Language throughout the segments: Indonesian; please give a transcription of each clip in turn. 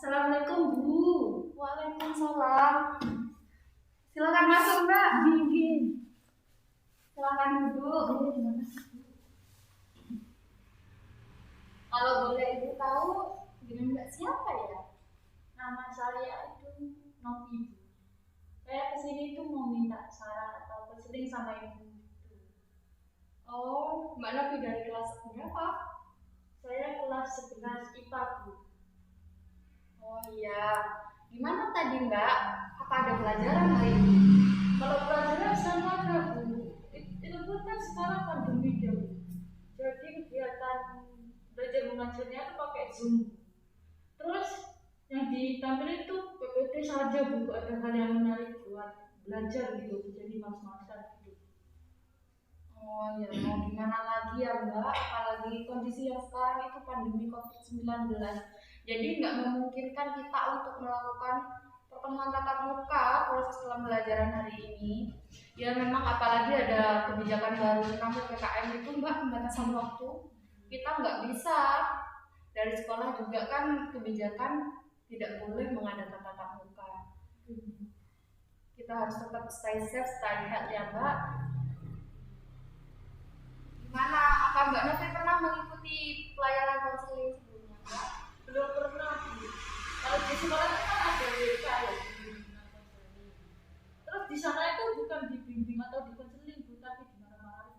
Assalamualaikum Bu. Waalaikumsalam. Silakan masuk Mbak. Gini. Silakan duduk. Kalau boleh Ibu tahu dengan Mbak siapa ya? Nama saya itu Novi. Saya kesini tuh mau minta saran atau konseling sama ibu. Oh, Mbak Novi dari kelas berapa? Saya kelas 11 IPA Bu. Oh iya. Gimana tadi Mbak? Apa ada pelajaran hari ini? Kalau pelajaran sama ada Bu. Itu pun kan sekarang pandemi ya Bu. Jadi kegiatan belajar mengajarnya itu pakai Zoom. Terus yang ditampilkan itu PPT saja Bu, ada hal yang menarik buat belajar gitu, jadi mas-masan gitu. Oh ya, mau gimana lagi ya Mbak? Apalagi kondisi yang sekarang itu pandemi COVID-19. Jadi nggak memungkinkan kita untuk melakukan pertemuan tatap muka proses pembelajaran hari ini. Ya memang apalagi ada kebijakan baru tentang PPKM itu Mbak, pembatasan waktu. Kita nggak bisa, dari sekolah juga kan kebijakan tidak boleh mengadakan tatap muka. Kita harus tetap stay safe, stay healthy ya Mbak. Gimana? Apa Mbak Novi pernah mengikuti pelayanan konseling sebelumnya Mbak? Belum pernah Bu. Kalau di sekolah itu kan ada WK ya, bimbingan konseling. Terus di sana itu bukan dibimbing atau dikonseling Bu, tapi dimarah-marahin.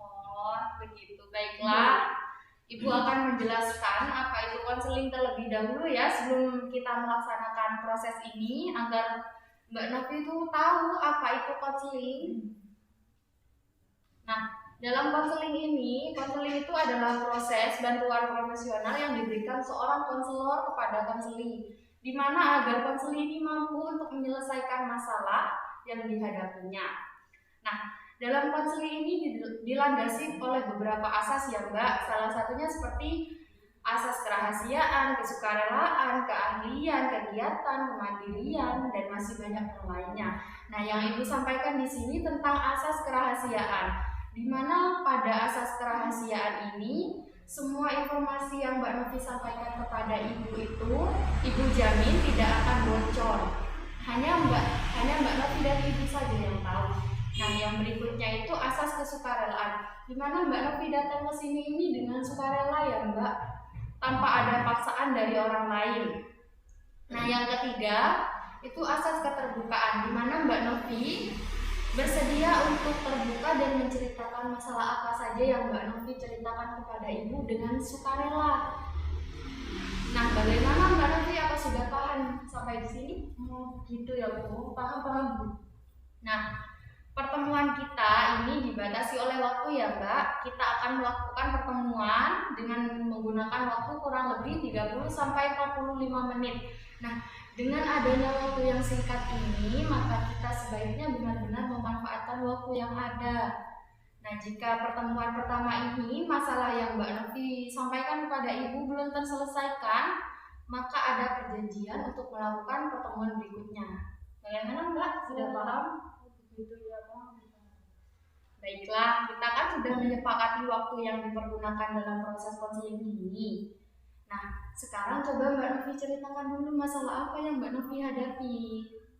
Oh, begitu. Baiklah. Ibu akan menjelaskan apa itu konseling terlebih dahulu ya sebelum kita melaksanakan proses ini agar Mbak Novi itu tahu apa itu konseling. Nah, dalam konseling itu adalah proses bantuan profesional yang diberikan seorang konselor kepada konseli, di mana agar konseli ini mampu untuk menyelesaikan masalah yang dihadapinya. Nah, dalam konseling ini dilandasi oleh beberapa asas ya Mbak. Salah satunya seperti asas kerahasiaan, kesukarelaan, keahlian, kegiatan, kemandirian, dan masih banyak yang lainnya. Nah, yang Ibu sampaikan di sini tentang asas kerahasiaan, di mana pada asas kerahasiaan ini semua informasi yang Mbak Novi sampaikan kepada Ibu itu Ibu jamin tidak akan bocor. Hanya Mbak Novi dan Ibu saja yang tahu. Nah, yang berikutnya itu asas kesukarelaan, di mana Mbak Novi datang ke sini ini dengan sukarela ya Mbak, tanpa ada paksaan dari orang lain. Nah, yang ketiga itu asas keterbukaan, di mana Mbak Novi bersedia untuk terbuka dan menceritakan masalah apa saja yang Mbak Novi ceritakan kepada Ibu dengan sukarela. Nah, bagaimana Mbak Novi? Apa sudah paham sampai di sini? Gitu ya Bu, paham Bu. Nah, pertemuan kita ini dibatasi oleh waktu ya Mbak. Kita akan melakukan pertemuan dengan menggunakan waktu kurang lebih 30 sampai 45 menit. Nah, dengan adanya waktu yang singkat ini, maka kita sebaiknya benar-benar memanfaatkan waktu yang ada. Nah, jika pertemuan pertama ini masalah yang Mbak Novi sampaikan kepada Ibu belum terselesaikan, maka ada perjanjian untuk melakukan pertemuan berikutnya. Bagaimana Mbak? Sudah paham? Begitu ya Bang. Baiklah, kita kan sudah menyepakati waktu yang dipergunakan dalam proses konseling ini. Nah, sekarang coba Mbak Novi ceritakan dulu masalah apa yang Mbak Novi hadapi.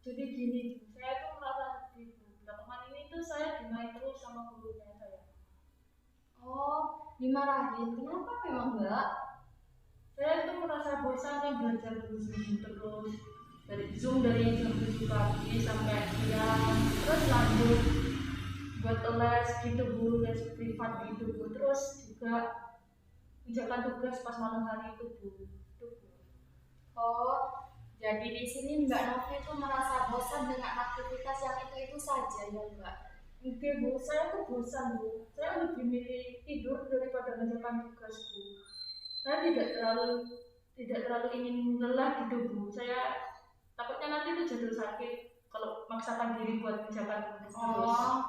Jadi gini, saya tuh merasa sedih Bu. Belakangan ini tuh saya dimarahin terus sama gurunya saya. Oh, dimarahin. Kenapa memang Mbak? Saya tuh merasa bosan kan belajar terus dari jam 7 pagi sampai siang, terus lanjut buat les gitu Bu, les privat gitu Bu, terus juga menjalankan tugas pas malam hari itu Bu. Oh, jadi di sini Mbak Novi itu merasa bosan dengan aktivitas yang itu saja ya Mbak? Oke Bu, saya tuh bosan Bu. Saya lebih milih tidur daripada menjalankan tugas Bu. Saya tidak terlalu ingin lelah gitu Bu. Saya takutnya nanti itu jatuh sakit kalau maksakan diri buat menjalankan tugas terus. Oh,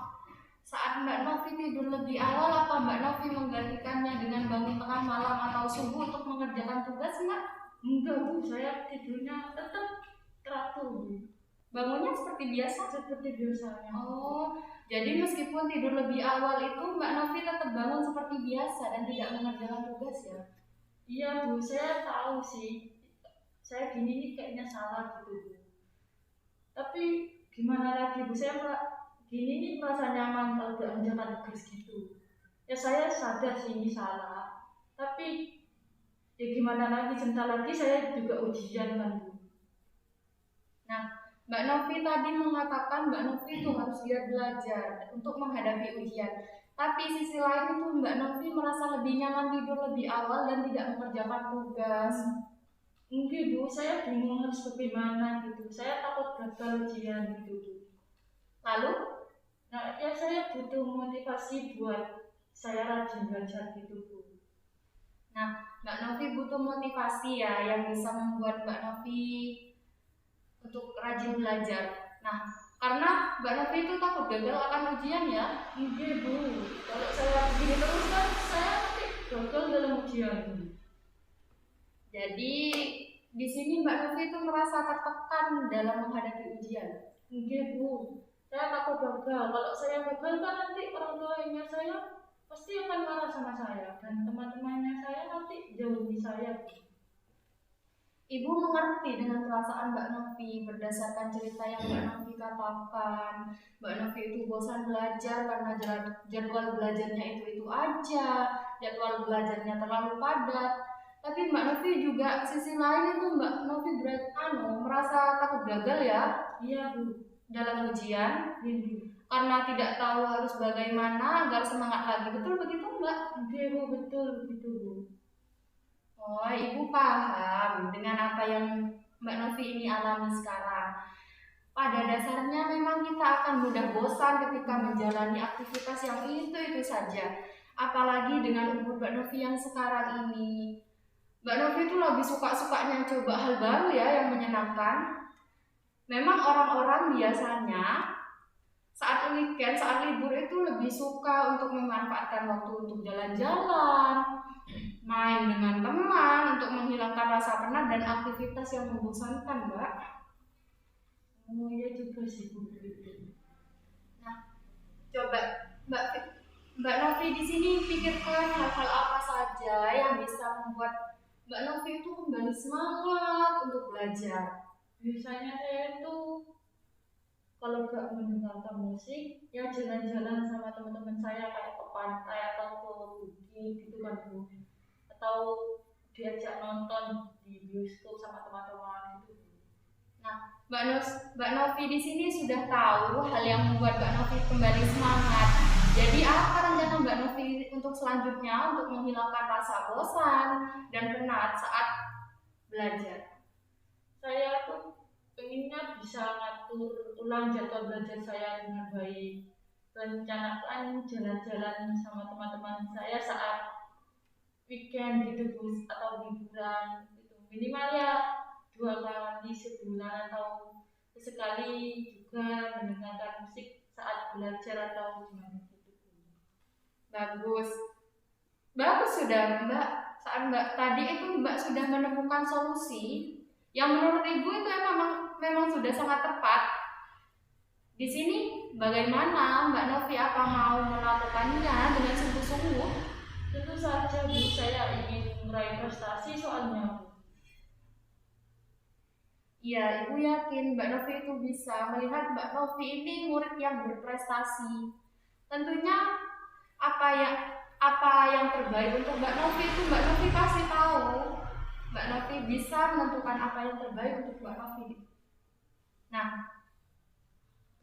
saat Mbak Novi tidur lebih awal, apa Mbak Novi menggantikannya dengan bangun tengah malam atau subuh untuk mengerjakan tugas Mbak? Enggak Bu, saya tidurnya tetap teratur Bu. Bangunnya seperti biasa? Seperti biasanya. Oh, jadi meskipun tidur lebih awal itu Mbak Novi tetap bangun seperti biasa dan tidak mengerjakan tugas ya? Iya Bu, saya tahu sih. saya gini nih kayaknya salah gitu Bu. Tapi gimana lagi Bu, gini nih merasa nyaman kalau udah menjalankan tugas gitu. Ya saya sadar sih ini salah, tapi ya gimana lagi, sebentar lagi saya juga ujian kan Bu. Nah, Mbak Novi tadi mengatakan Mbak Novi itu harus giat belajar untuk menghadapi ujian. Tapi sisi lain itu Mbak Novi merasa lebih nyaman tidur lebih awal dan tidak mengerjakan tugas. Mungkin Bu, saya bingung harus bagaimana gitu. Saya takut gagal ujian gitu Bu. Lalu, nah ya saya butuh motivasi buat saya rajin belajar gitu Bu. nah Mbak Novi butuh motivasi ya yang bisa membuat Mbak Novi untuk rajin belajar. Nah, karena Mbak Novi itu takut gagal akan ujian ya. Mungkin Bu, kalau saya begini terus kan saya nanti gagal dalam ujian. Jadi di sini Mbak Novi itu merasa tertekan dalam menghadapi ujian. Mungkin Bu, saya takut gagal. Kalau saya gagal kan nanti orang tuanya saya pasti akan marah sama saya dan teman-temannya saya nanti jauhi saya. Ibu mengerti dengan perasaan Mbak Novi berdasarkan cerita yang Mbak Novi katakan. Mbak Novi itu bosan belajar karena jadwal belajarnya itu aja, jadwal belajarnya terlalu padat. Tapi Mbak Novi juga sisi lain itu Mbak Novi merasa takut gagal ya. Iya Bu, dalam ujian. iya Bu. Karena tidak tahu harus bagaimana agar semangat lagi. Betul begitu Mbak? Iya Bu, betul begitu Bu. Oh, Ibu paham dengan apa yang Mbak Novi ini alami sekarang. Pada dasarnya memang kita akan mudah bosan ketika menjalani aktivitas yang itu saja. Apalagi dengan umur Mbak Novi yang sekarang ini. Mbak Novi itu lebih suka-sukanya coba hal baru ya yang menyenangkan. Memang orang-orang biasanya saat weekend, saat libur itu lebih suka untuk memanfaatkan waktu untuk jalan-jalan, main dengan teman untuk menghilangkan rasa penat dan aktivitas yang membosankan, Mbak. Oh iya juga sih Bu. Nah, coba Mbak Novi di sini pikirkan hal-hal apa saja yang bisa membuat Mbak Novi itu kembali semangat untuk belajar. Biasanya saya itu kalau gak mendengarkan musik, ya jalan-jalan sama teman-teman saya kayak ke pantai atau ke bukit gitu kan Bu. Atau diajak nonton di bioskop sama teman-teman gitu. Nah, Mbak Novi di sini sudah tahu hal yang membuat Mbak Novi kembali semangat. Jadi apa rencana Mbak Novi untuk selanjutnya untuk menghilangkan rasa bosan dan penat saat belajar? Saya tuh pengennya bisa ngatur ulang jadwal belajar saya dengan baik. Rencanakan jalan-jalan sama teman-teman saya saat weekend gitu Bu, atau liburan gitu. Minimal ya 2 kali sebulan atau sekali juga mendengarkan musik saat belajar atau gimana gitu. Bagus. Bagus sudah Mbak. Saat Mbak tadi itu Mbak sudah menemukan solusi yang menurut Ibu itu memang sudah sangat tepat. Di sini bagaimana Mbak Novi, apa mau melakukannya dengan sungguh-sungguh? Tentu saja Bu, saya ingin meraih prestasi soalnya. Iya, Ibu yakin Mbak Novi itu bisa. Melihat Mbak Novi ini murid yang berprestasi. Tentunya apa yang terbaik untuk Mbak Novi itu Mbak Novi pasti tahu. Mbak Novi bisa menentukan apa yang terbaik untuk Mbak Novi. Nah,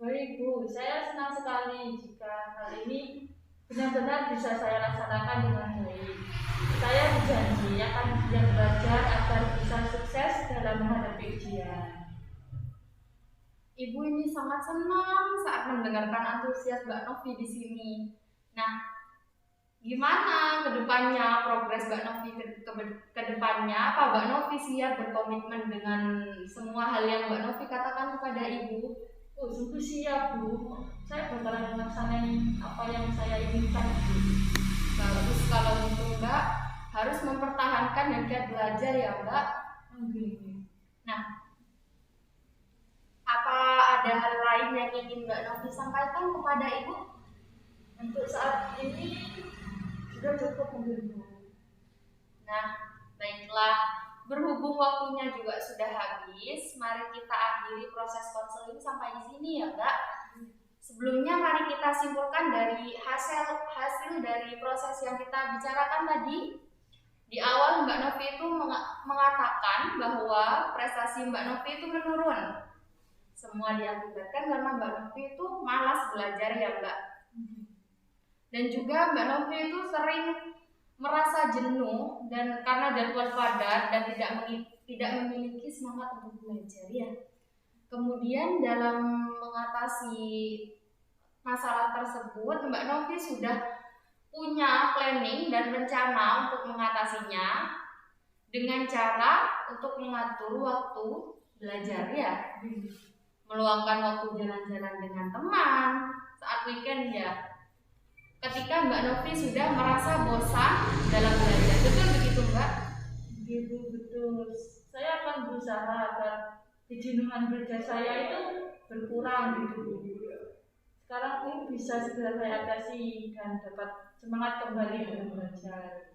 baik Bu, saya senang sekali jika hal ini benar-benar bisa saya laksanakan dengan baik. Saya berjanji akan giat belajar agar bisa sukses dalam menghadapi ujian. Ibu ini sangat senang saat mendengarkan antusias Mbak Novi di sini. Nah, gimana kedepannya progres Mbak Novi kedepannya? Apa Mbak Novi siap berkomitmen dengan semua hal yang Mbak Novi katakan kepada Ibu? Oh, sungguh siap Bu. Saya bakalan melaksanakan apa yang saya inginkan Bu. Bagus kalau gitu Mbak. Harus mempertahankan dan giat belajar ya Mbak. Nah, apa ada hal lain yang ingin Mbak Novi sampaikan kepada Ibu? Untuk saat ini sudah cukup mungkin Bu. Nah, baiklah. berhubung waktunya juga sudah habis, mari kita akhiri proses konseling sampai di sini ya Mbak. Sebelumnya mari kita simpulkan dari hasil dari proses yang kita bicarakan tadi. Di awal Mbak Novi itu mengatakan bahwa prestasi Mbak Novi itu menurun. Semua diakibatkan karena Mbak Novi itu malas belajar ya Mbak. Dan juga Mbak Novi itu sering merasa jenuh dan karena jadwal padat dan tidak memiliki semangat untuk belajar ya. Kemudian dalam mengatasi masalah tersebut, Mbak Novi sudah punya planning dan rencana untuk mengatasinya dengan cara untuk mengatur waktu belajar ya. Meluangkan waktu jalan-jalan dengan teman saat weekend ya. Ketika Mbak Novi sudah merasa bosan dalam belajar, betul begitu Mbak? Begitu, betul. Saya akan berusaha agar kejenuhan belajar saya itu berkurang gitu. Sekarang ini bisa segera saya atasi dan dapat semangat kembali dalam belajar.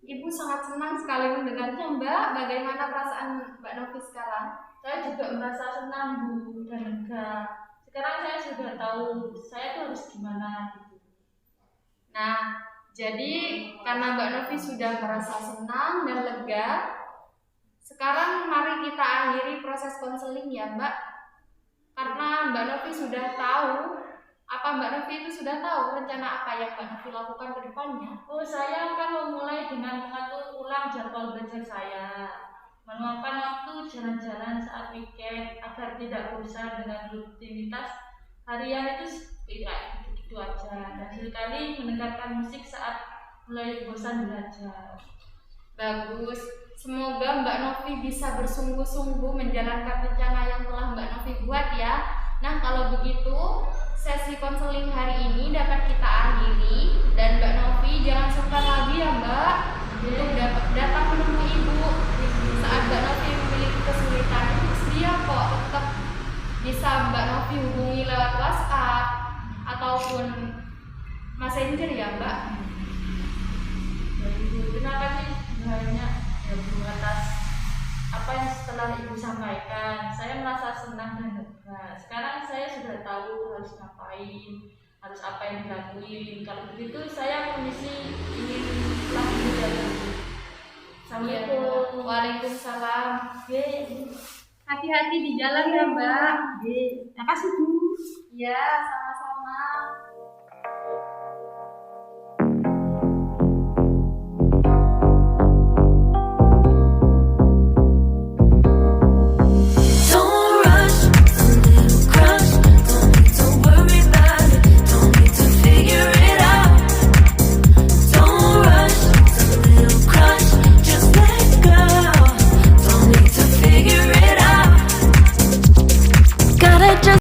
Ibu sangat senang sekali mendengarnya Mbak. Bagaimana perasaan Mbak Novi sekarang? Saya juga merasa senang Bu dan lega. Sekarang saya sudah tahu saya tuh harus gimana gitu. Nah, jadi karena Mbak Novi sudah merasa senang dan lega, sekarang mari kita akhiri proses konseling ya Mbak. Karena Mbak Novi sudah tahu, Mbak Novi itu sudah tahu rencana apa yang Mbak Novi lakukan ke depannya? Oh, saya akan memulai dengan mengatur ulang jadwal belajar saya, meluangkan waktu jalan-jalan saat weekend agar tidak bosan dengan rutinitas harian itu tidak gitu aja, dan sekali mendengarkan musik saat mulai bosan belajar. Bagus, semoga Mbak Novi bisa bersungguh-sungguh menjalankan rencana yang telah Mbak Novi buat ya. Nah kalau begitu, sesi konseling hari ini dapat kita akhiri. Dan Mbak Novi jangan sungkan lagi ya Mbak untuk datang menemui Ibu saat Mbak Novi memiliki kesulitan. Ibu sedia kok, tetap bisa Mbak Novi hubungi lewat WhatsApp ataupun Messenger ya Mbak. Terima kasih banyak ya Bu atas apa yang setelah Ibu sampaikan. Saya merasa senang dan lega. Sekarang saya sudah tahu harus ngapain, harus apa yang dilakuin. Kalau begitu saya permisi ingin pulang dulu ya Bu. Assalamualaikum. Waalaikumsalam. Hati-hati di jalan ya Mbak. Terima kasih Bu. Ya, sama-sama.